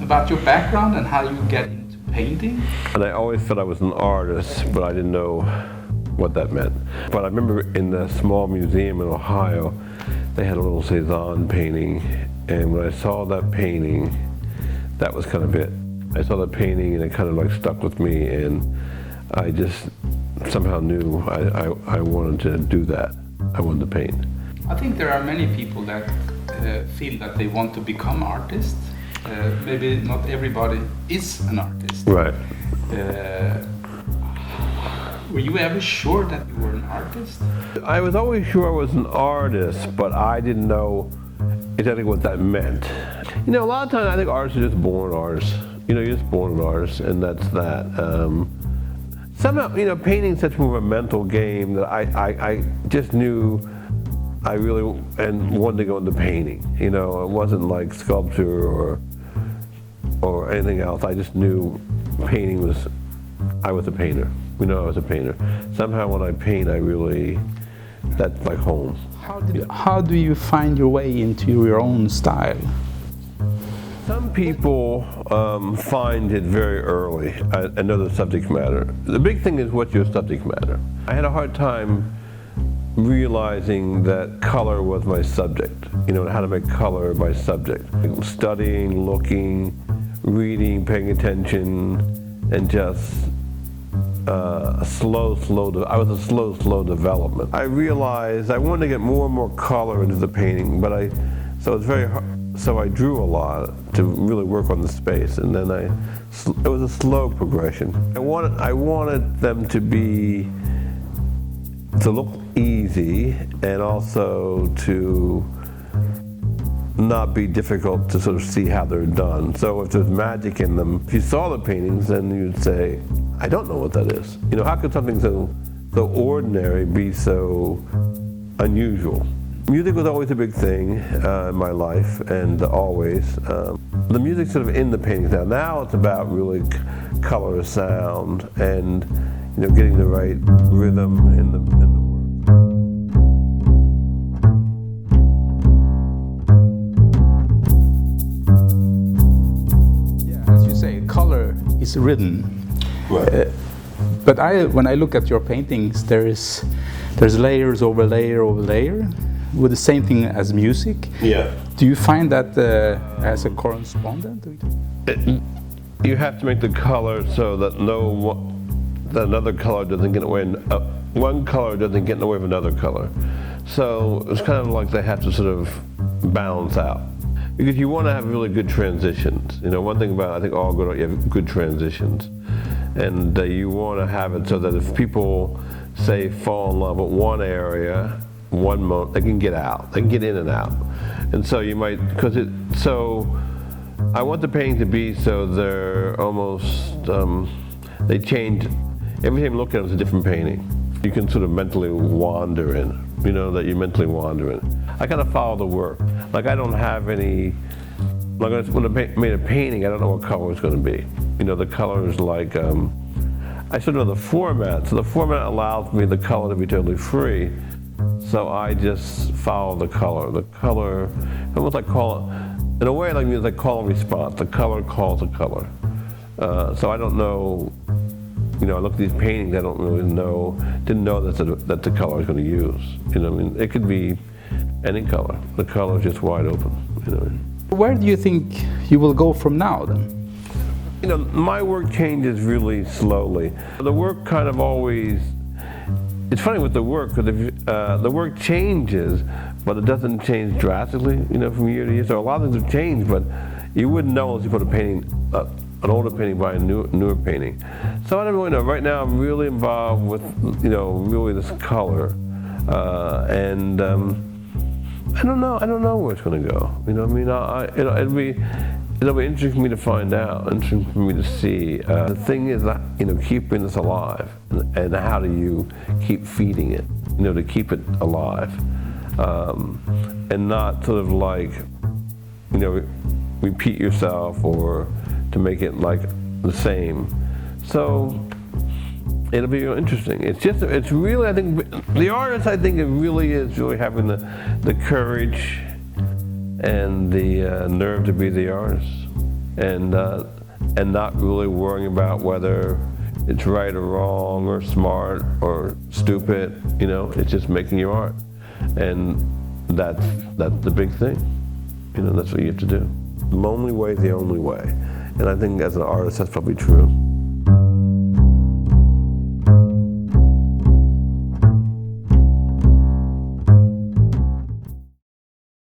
about your background and how you get into painting? And I always thought I was an artist, but I didn't know what that meant. But I remember in the small museum in Ohio, they had a little Cézanne painting, and when I saw that painting, that was kind of it. I saw that painting and it kind of like stuck with me, and I just somehow knew I wanted to do that. I wanted to paint. I think there are many people that feel that they want to become artists. Maybe not everybody is an artist. Right. Were you ever sure that you were an artist? I was always sure I was an artist, but I didn't know exactly what that meant. You know, a lot of times I think artists are just born artists. You know, you're just born an artist, and that's that. Somehow, you know, painting's such more of a mental game that I just knew I really wanted to go into painting. You know, it wasn't like sculpture or anything else. I just knew painting was, I was a painter. You know, I was a painter. Somehow when I paint, that's like home. How do you find your way into your own style? Some people find it very early. I know the subject matter. The big thing is what's your subject matter. I had a hard time realizing that color was my subject. You know, how to make color my subject. Studying, looking, reading, paying attention, and just I was a slow development. I realized I wanted to get more and more color into the painting, but so it's very hard. So I drew a lot to really work on the space, and then it was a slow progression. I wanted them to look easy, and also to not be difficult to sort of see how they're done. So if there's magic in them, if you saw the paintings, then you'd say, I don't know what that is. You know, how could something so ordinary be so unusual? Music was always a big thing in my life, and always. The music's sort of in the paintings now. Now it's about really color, sound, and you know, getting the right rhythm in the work. Yeah, as you say, color is written. Right. But when I look at your paintings, there's layers over layer over layer, with the same thing as music. Yeah. Do you find that as a correspondent? You have to make the color so that another color doesn't get away. One color doesn't get in the way of another color. So it's kind of like they have to sort of balance out. Because you want to have really good transitions. You know, one thing about, I think, all good art, you have good transitions. And you want to have it so that if people, say, fall in love with one area, one moment, they can get out, they can get in and out. And so you might, so I want the painting to be so they're almost, they change, every time you look at it, it's a different painting. You can sort of mentally wander in, you know, that you mentally wander in. I kind of follow the work. Like I don't have any, like when I made a painting, I don't know what color it's going to be. You know, the color is like, I should know the format. So the format allows me the color to be totally free. So I just follow the color. The color, almost like in a way like music, like call and response. The color calls the color. So I don't know, you know, I look at these paintings, I don't really know, didn't know that the color I was going to use. You know what I mean? It could be any color. The color is just wide open, you know. Where do you think you will go from now then? You know, my work changes really slowly. The work kind of always, it's funny with the work, because the work changes, but it doesn't change drastically, you know, from year to year. So a lot of things have changed, but you wouldn't know unless you put a painting, an older painting by a newer painting. So I don't really know. Right now I'm really involved with, you know, really this color. And I don't know where it's going to go. You know what I mean? It'll be interesting for me to find out, interesting for me to see. The thing is that, you know, keeping this alive, and how do you keep feeding it, you know, to keep it alive, and not sort of like, you know, repeat yourself or to make it like the same. So it'll be interesting. It's really, I think, the artist, I think it really is really having the courage and the nerve to be the artist. and not really worrying about whether it's right or wrong or smart or stupid. You know, it's just making your art, and that's the big thing. You know, that's what you have to do. The lonely way is the only way, and I think as an artist that's probably true.